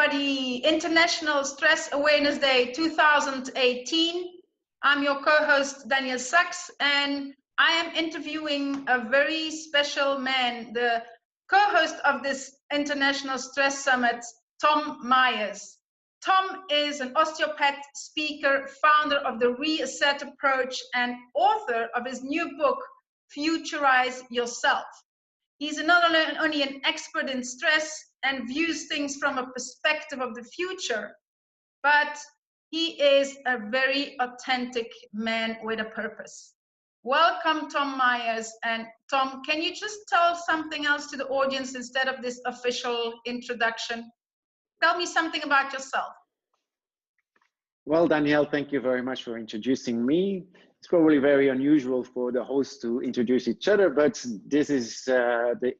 everybody. International Stress Awareness Day 2018. I'm your co-host, Danielle Sachs, and I am interviewing a very special man, the co-host of this International Stress Summit, Tom Meyers. Tom is an osteopath, speaker, founder of the Reset approach, and author of his new book, Futurize Yourself. He's not only an expert in stress and views things from a perspective of the future, but he is a very authentic man with a purpose. Welcome, Tom Meyers. And Tom, can you just tell something else to the audience instead of this official introduction? Tell me something about yourself. Well, Danielle, thank you very much for introducing me. It's probably very unusual for the hosts to introduce each other, but this is the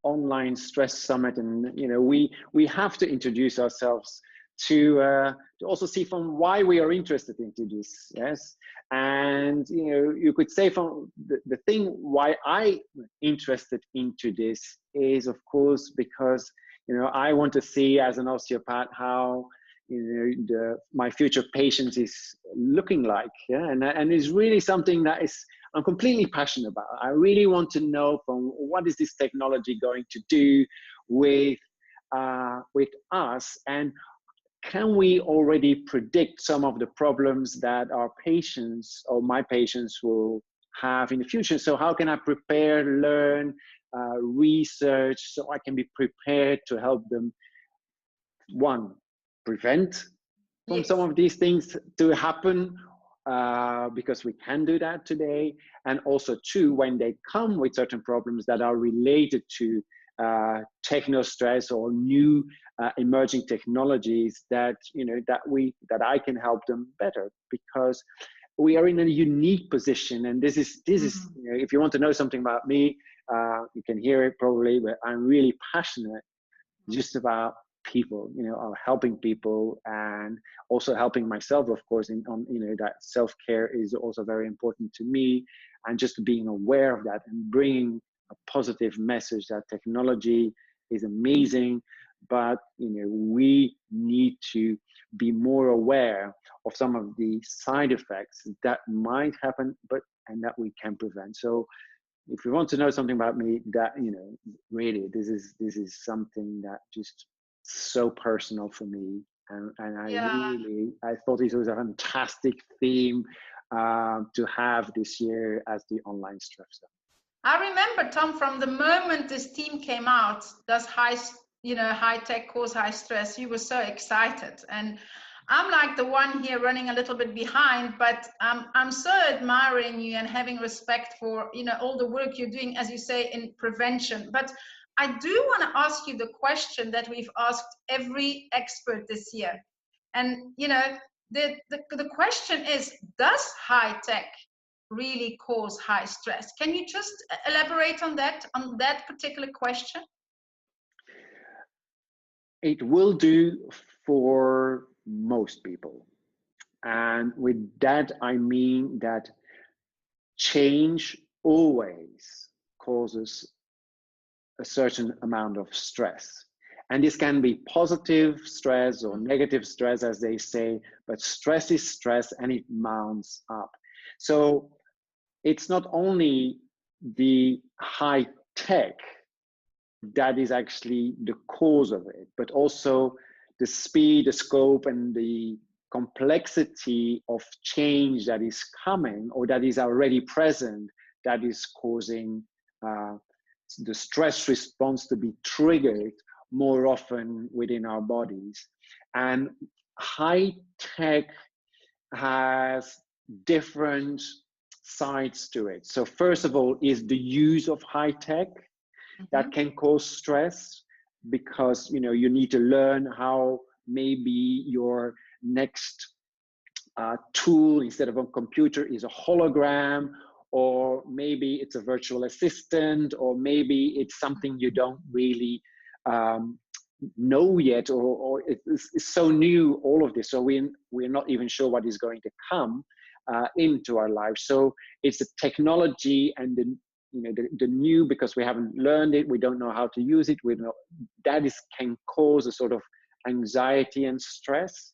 online stress summit, and we have to introduce ourselves to also see from why we are interested into this. Yes, and you could say from the thing why I'm interested into this is, of course, because I want to see as an osteopath how my future patient is looking like, yeah, and it's really something that I'm completely passionate about. I really want to know from what is this technology going to do with us, and can we already predict some of the problems that our patients or my patients will have in the future? So how can I prepare, learn, research, so I can be prepared to help them, one, prevent from some of these things to happen, because we can do that today, and also two, when they come with certain problems that are related to techno stress or new emerging technologies, that that I can help them better, because we are in a unique position. And this is if you want to know something about me, you can hear it probably, but I'm really passionate just about people, helping people, and also helping myself, of course, that self-care is also very important to me, and just being aware of that and bringing a positive message that technology is amazing, but we need to be more aware of some of the side effects that might happen, and that we can prevent. So if you want to know something about me, that really this is something that just so personal for me, and I thought this was a fantastic theme to have this year as the online stress summit. I remember, Tom, from the moment this team came out, does high tech cause high stress? You were so excited, and I'm like the one here running a little bit behind, but I'm so admiring you and having respect for all the work you're doing, as you say, in prevention. But I do want to ask you the question that we've asked every expert this year. And, the question is, does high tech really cause high stress? Can you just elaborate on that particular question? It will do for most people. And with that, I mean that change always causes a certain amount of stress. And this can be positive stress or negative stress, as they say, but stress is stress, and it mounts up. So it's not only the high tech that is actually the cause of it, but also the speed, the scope, and the complexity of change that is coming or that is already present, that is causing the stress response to be triggered more often within our bodies. And high tech has different sides to it. So first of all is the use of high tech that can cause stress, because you need to learn how maybe your next tool, instead of a computer, is a hologram, or maybe it's a virtual assistant, or maybe it's something you don't really know yet, or it's so new, all of this. So we're not even sure what is going to come into our lives. So it's the technology and the new, because we haven't learned it, we don't know how to use it, that can cause a sort of anxiety and stress.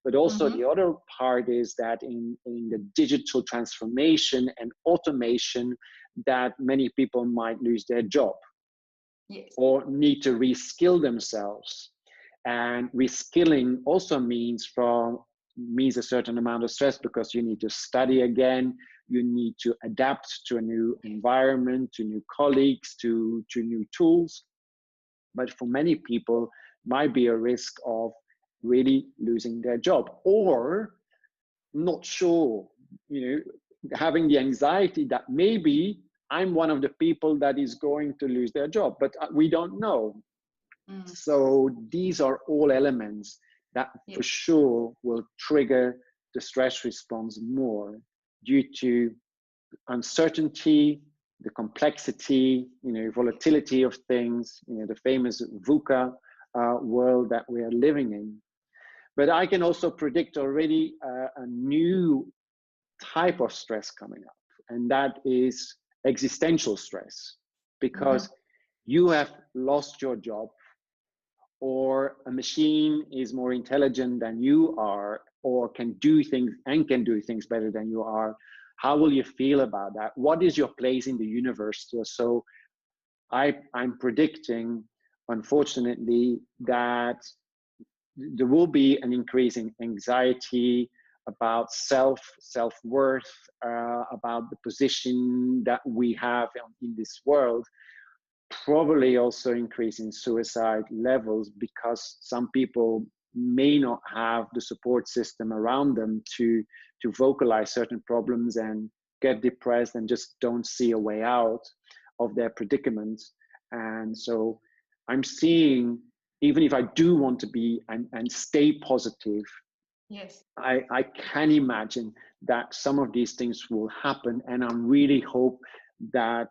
But also the other part is that in the digital transformation and automation, that many people might lose their job. Yes. Or need to reskill themselves. And reskilling also means a certain amount of stress, because you need to study again, you need to adapt to a new environment, to new colleagues, to new tools. But for many people, might be a risk of really losing their job, or not sure, having the anxiety that maybe I'm one of the people that is going to lose their job, but we don't know. So these are all elements that for sure will trigger the stress response more, due to uncertainty, the complexity, volatility of things, the famous VUCA world that we are living in. But I can also predict already a new type of stress coming up, and that is existential stress, because you have lost your job, or a machine is more intelligent than you are, or can do things better than you are. How will you feel about that? What is your place in the universe? So I'm predicting, unfortunately, that there will be an increase in anxiety about self-worth, about the position that we have in this world, probably also increasing suicide levels, because some people may not have the support system around them to vocalize certain problems, and get depressed and just don't see a way out of their predicaments. And so I'm seeing, even if I do want to be and stay positive, yes, I can imagine that some of these things will happen, and I really hope that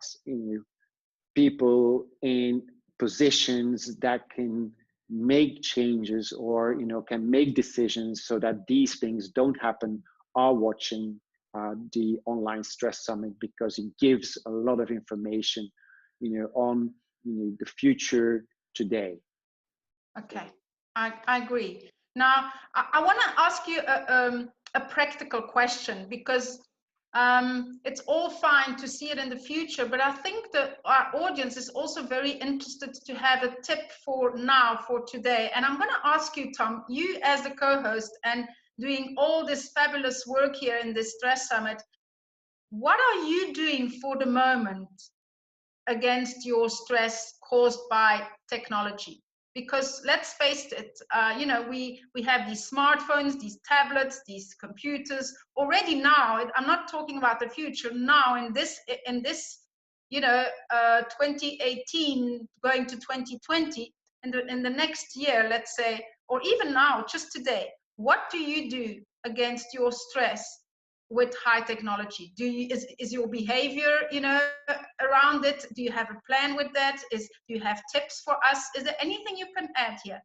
people in positions that can make changes, or can make decisions so that these things don't happen, are watching the online stress summit, because it gives a lot of information on the future today. Okay, I agree. Now I want to ask you a practical question, because it's all fine to see it in the future, but I think that our audience is also very interested to have a tip for now, for today. And I'm going to ask you, Tom, you as the co-host and doing all this fabulous work here in this stress summit, what are you doing for the moment against your stress caused by technology? Because let's face it, we have these smartphones, these tablets, these computers already now. I'm not talking about the future. Now in this 2018 going to 2020, in the next year, let's say, or even now, just today, what do you do against your stress with high technology? Is your behavior around it? Do you have a plan with that? Do you have tips for us? Is there anything you can add here?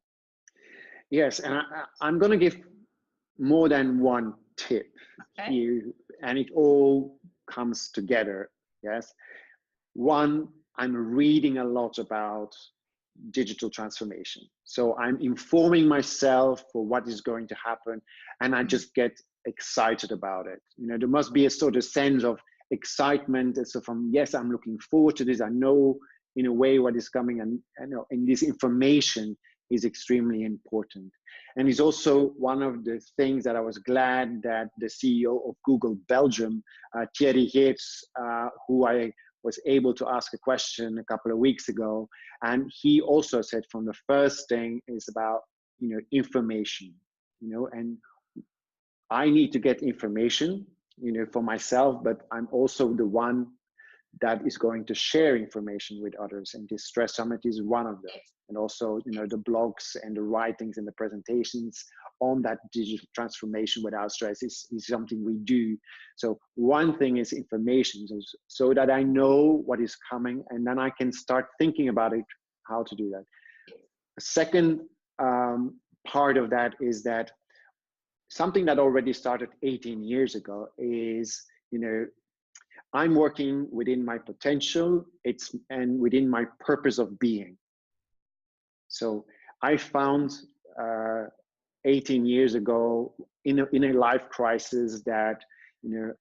Yes, and I'm going to give more than one tip here, and it all comes together. Yes, one, I'm reading a lot about digital transformation, so I'm informing myself for what is going to happen, and I just get excited about it. There must be a sort of sense of excitement. So yes, I'm looking forward to this. I know in a way what is coming, and this information is extremely important. And it's also one of the things that I was glad that the CEO of Google Belgium, Thierry Geerts, who I was able to ask a question a couple of weeks ago, and he also said from the first thing is about information, and I need to get information, for myself, but I'm also the one that is going to share information with others. And this stress summit is one of them. And also, the blogs and the writings and the presentations on that digital transformation without stress is something we do. So one thing is information, so that I know what is coming, and then I can start thinking about it, how to do that. The second part of that is that something that already started 18 years ago is, I'm working within my potential, and within my purpose of being. So I found 18 years ago in a life crisis that,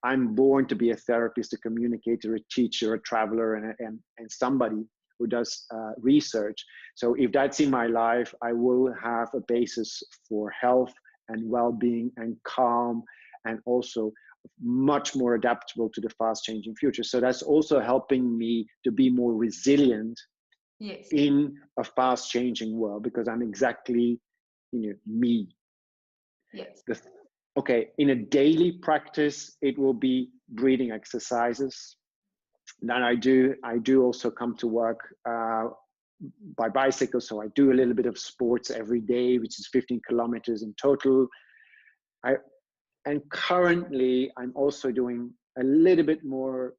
I'm born to be a therapist, a communicator, a teacher, a traveler, and somebody who does research. So if that's in my life, I will have a basis for health and well-being and calm, and also much more adaptable to the fast-changing future. So that's also helping me to be more resilient in a fast-changing world, because I'm exactly, me. Yes. Okay, in a daily practice, it will be breathing exercises. Then I do also come to work by bicycle, so I do a little bit of sports every day, which is 15 kilometers in total. And currently, I'm also doing a little bit more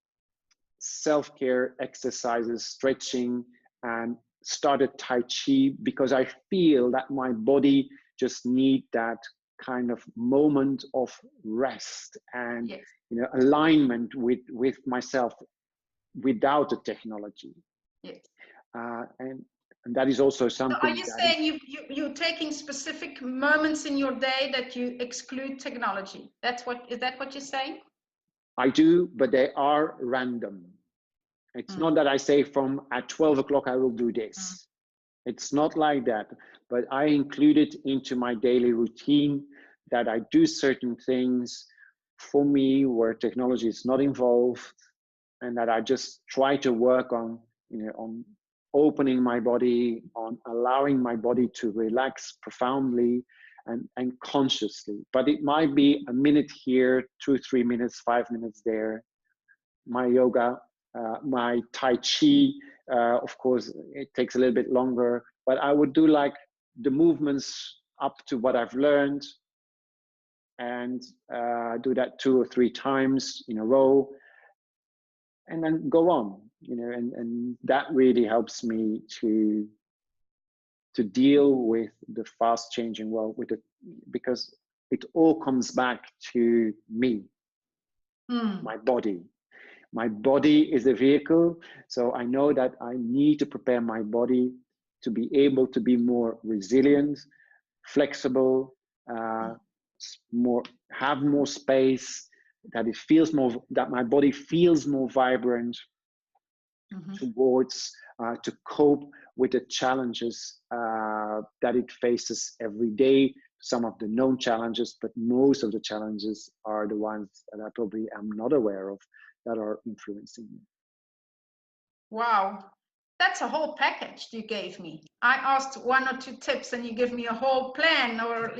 self-care exercises, stretching, and started tai chi, because I feel that my body just need that kind of moment of rest and alignment with myself without the technology. And that is also something. So are you saying you're taking specific moments in your day that you exclude technology? Is that what you're saying? I do, but they are random. It's not that I say from at 12 o'clock I will do this. It's not like that, but I include it into my daily routine, that I do certain things for me where technology is not involved, and that I just try to work on, on opening my body, on allowing my body to relax profoundly and consciously. But it might be a minute here, 2-3 minutes, 5 minutes there. My yoga, my tai chi, of course, it takes a little bit longer, but I would do like the movements up to what I've learned, and do that 2 or 3 times in a row, and then go on, and that really helps me to deal with the fast changing world because it all comes back to me, my body. My body is a vehicle, so I know that I need to prepare my body to be able to be more resilient, flexible, have more space, that my body feels more vibrant towards to cope with the challenges that it faces every day. Some of the known challenges, but most of the challenges are the ones that I probably am not aware of, that are influencing me. Wow, that's a whole package you gave me. I asked 1 or 2 tips and you give me a whole plan, or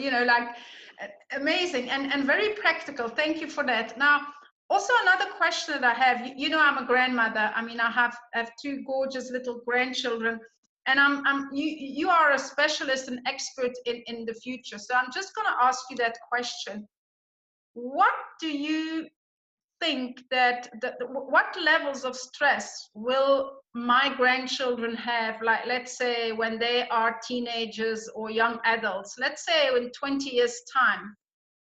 amazing and very practical. Thank you for that. Now, also another question that I have, I'm a grandmother. I mean, I have 2 gorgeous little grandchildren, and you are a specialist and expert in the future. So I'm just going to ask you that question. What do you think that what levels of stress will my grandchildren have, like, let's say when they are teenagers or young adults, let's say in 20 years time?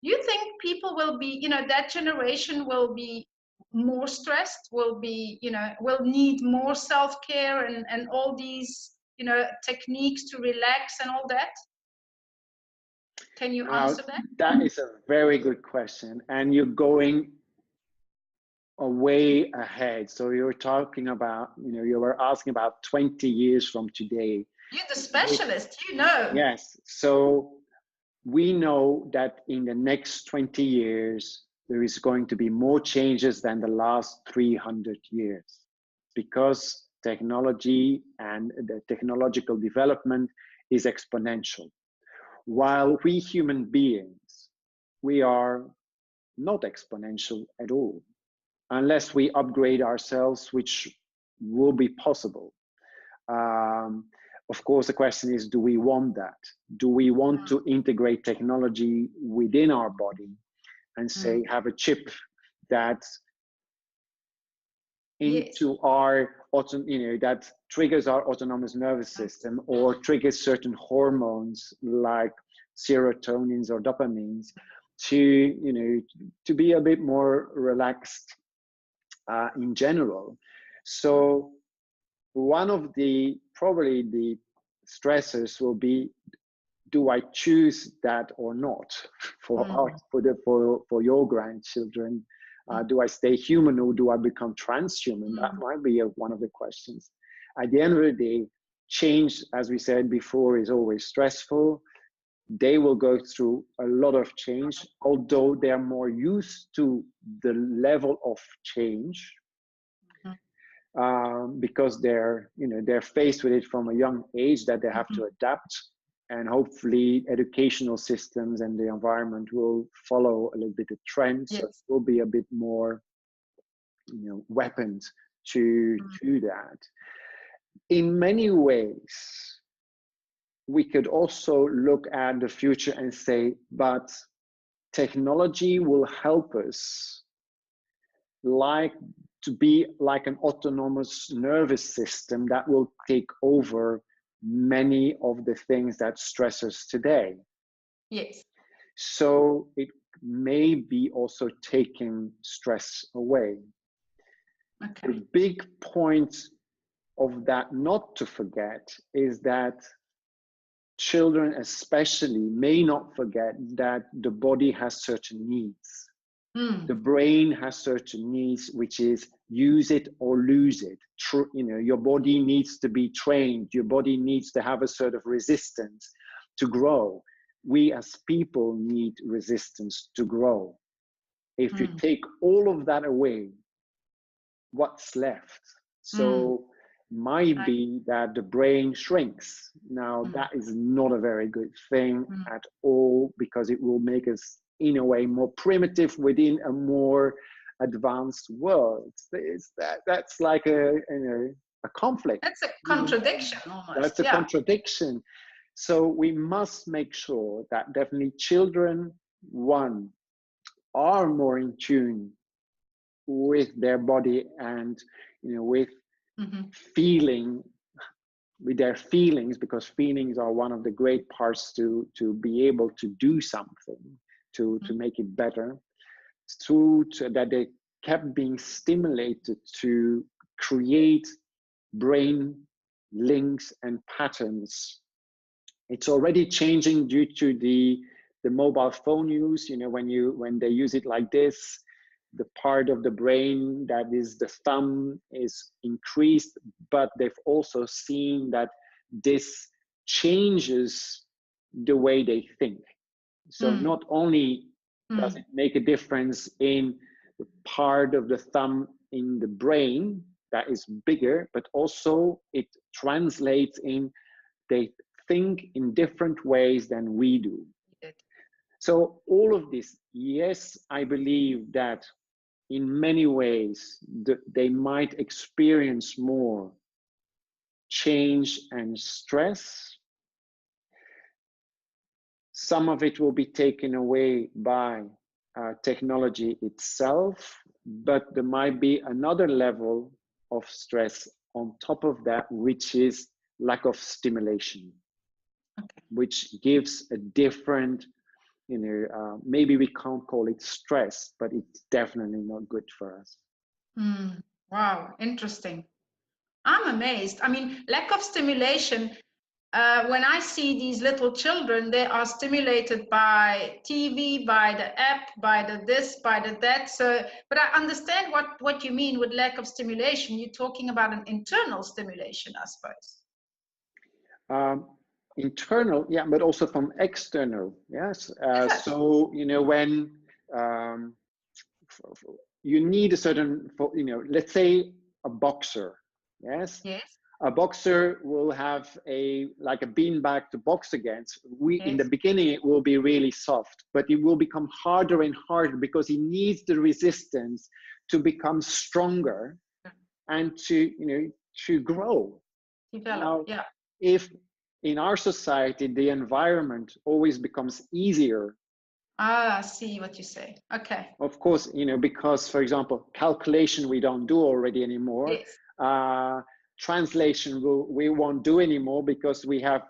Do you think people will be, that generation will be more stressed, will need more self-care and all these, techniques to relax and all that? Can you answer that? That is a very good question, and you're going way ahead. So you're talking about, you were asking about 20 years from today. You're the specialist, Yes. So we know that in the next 20 years, there is going to be more changes than the last 300 years, because technology and the technological development is exponential. While we human beings, we are not exponential at all, unless we upgrade ourselves, which will be possible. Of course, the question is, do we want that? Do we want to integrate technology within our body and say, have a chip that into our, that triggers our autonomous nervous system, or triggers certain hormones like serotonins or dopamines to be a bit more relaxed in general. So one of probably the stressors will be do I choose that or not for for your grandchildren? Do I stay human or do I become transhuman? That might be one of the questions. At the end of the day, change, as we said before, is always stressful. They will go through a lot of change, although they're more used to the level of change, because they're faced with it from a young age, that they have to adapt. And hopefully educational systems and the environment will follow a little bit of trend. So it will be a bit more, weapons to that. In many ways, we could also look at the future and say, but technology will help us to be like an autonomous nervous system that will take over many of the things that stress us today. Yes. So it may be also taking stress away. Okay. The big point of that not to forget is that children especially may not forget that the body has certain needs. The brain has certain needs, which is use it or lose it. Your body needs to be trained. Your body needs to have a sort of resistance to grow. We as people need resistance to grow. If you take all of that away, what's left? So might be that the brain shrinks. Now that is not a very good thing at all, because it will make us in a way more primitive within a more advanced world. That's like a conflict. That's a contradiction almost. That's a contradiction. So we must make sure that definitely children, one, are more in tune with their body and with feeling, with their feelings, because feelings are one of the great parts to be able to do something, to make it better, that they kept being stimulated to create brain links and patterns. It's already changing due to the mobile phone use. When they use it like this, the part of the brain that is the thumb is increased, but they've also seen that this changes the way they think. So not only does it make a difference in the part of the thumb in the brain that is bigger, but also it translates in, they think in different ways than we do. So all of this, yes, I believe that in many ways they might experience more change and stress. Some of it will be taken away by technology itself, but there might be another level of stress on top of that, which is lack of stimulation, which gives a different, maybe we can't call it stress, but it's definitely not good for us. Wow, interesting. I'm amazed. I mean, lack of stimulation. When I see these little children, they are stimulated by TV, by the app, by the this, by the that. So, but I understand what you mean with lack of stimulation. You're talking about an internal stimulation, I suppose. Internal, yeah, but also from external, yes. So, when you need a certain, let's say a boxer, yes? Yes. A boxer will have like a beanbag to box against. In the beginning, it will be really soft, but it will become harder and harder because he needs the resistance to become stronger and to grow. Develop, now, if in our society, the environment always becomes easier. I see what you say. Okay. Of course, because, for example, calculation we don't do already anymore. Yes. Translation we won't do anymore because we have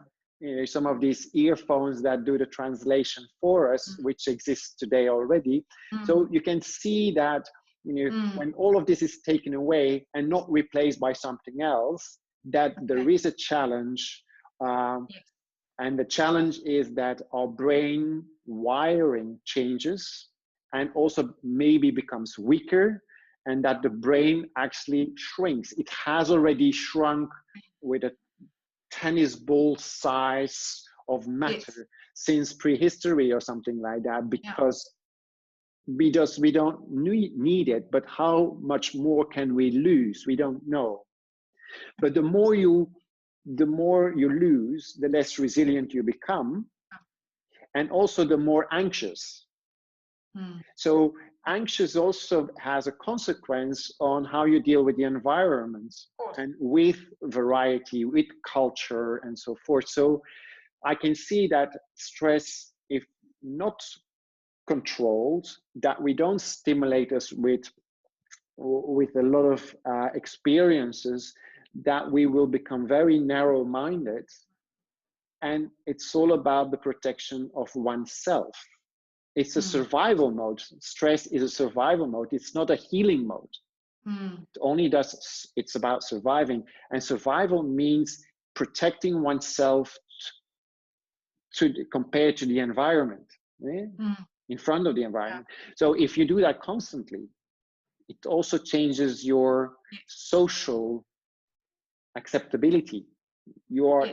some of these earphones that do the translation for us, which exists today already. So you can see that when all of this is taken away and not replaced by something else, that there is a challenge. And the challenge is that our brain wiring changes and also maybe becomes weaker, and that the brain actually shrinks. It has already shrunk with a tennis ball size of matter since prehistory or something like that, because we don't need it. But how much more can we lose? We don't know. But the more you lose, the less resilient you become, and also the more anxious. So anxious also has a consequence on how you deal with the environment and with variety, with culture and so forth. So I can see that stress, if not controlled, that we don't stimulate us with a lot of experiences, that we will become very narrow-minded, and it's all about the protection of oneself. It's a survival mode. Stress is a survival mode. It's not a healing mode. It's about surviving, and survival means protecting oneself compared to the environment, in front of the environment. So if you do that constantly, it also changes your social acceptability. You are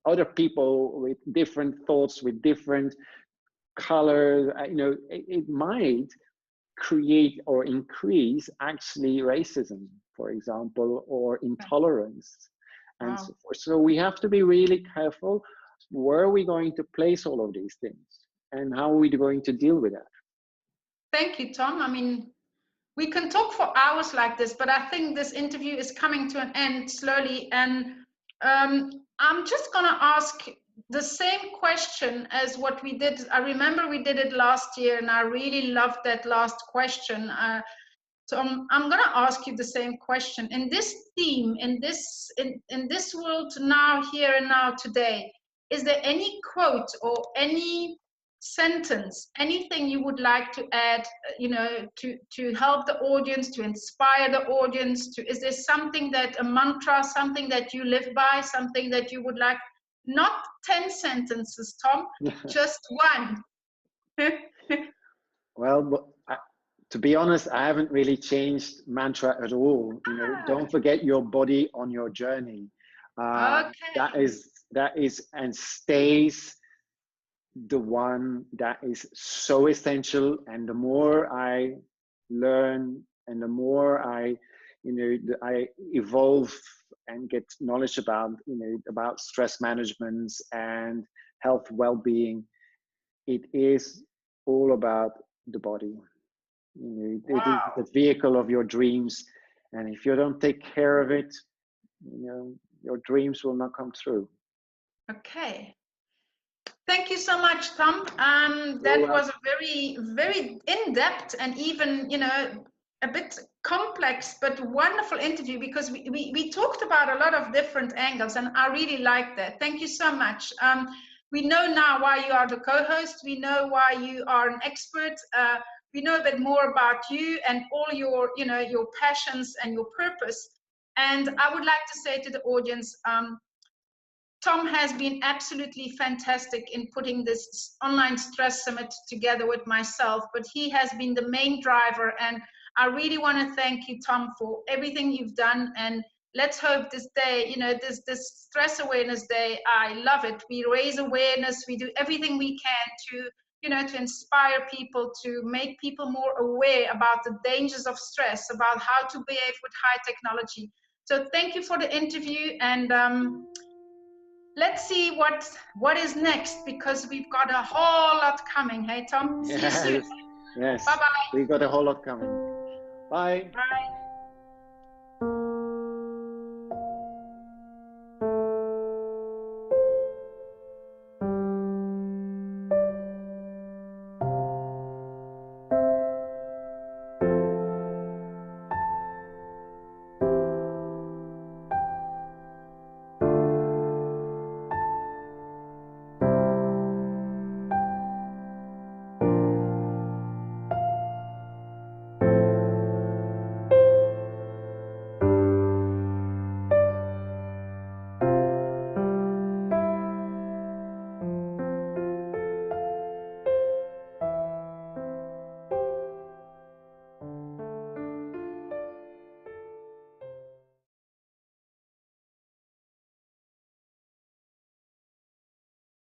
other people with different thoughts, with different colors. It might create or increase actually racism, for example, or intolerance, and so forth. So we have to be really careful. Where are we going to place all of these things, and how are we going to deal with that? Thank you, Tom. I mean, we can talk for hours like this, but I think this interview is coming to an end slowly. And I'm just going to ask the same question as what we did. I remember we did it last year, and I really loved that last question. So I'm going to ask you the same question. In this theme, in this world now, here and now, today, is there any quote or any sentence, anything you would like to add, to help the audience, to inspire the audience? Is there something a mantra, something that you live by, something that you would like? Not 10 sentences, Tom, just one. Well, to be honest, I haven't really changed mantra at all. Don't forget your body on your journey. That is and stays the one that is so essential. And the more I learn, and the more I evolve and get knowledge about stress management and health well-being, it is all about the body. It is the vehicle of your dreams, and if you don't take care of it, your dreams will not come through. Okay. Thank you so much, Tom. That was a very, very in-depth and even, a bit complex but wonderful interview, because we talked about a lot of different angles, and I really like that. Thank you so much. We know now why you are the co-host. We know why you are an expert. We know a bit more about you and all your, your passions and your purpose. And I would like to say to the audience, Tom has been absolutely fantastic in putting this online stress summit together with myself, but he has been the main driver. And I really want to thank you, Tom, for everything you've done. And let's hope this day, this Stress Awareness Day, I love it. We raise awareness. We do everything we can to, to inspire people, to make people more aware about the dangers of stress, about how to behave with high technology. So thank you for the interview, and let's see what is next, because we've got a whole lot coming. Hey, Tom? See you soon. Yes. Bye-bye. We've got a whole lot coming. Bye. Bye.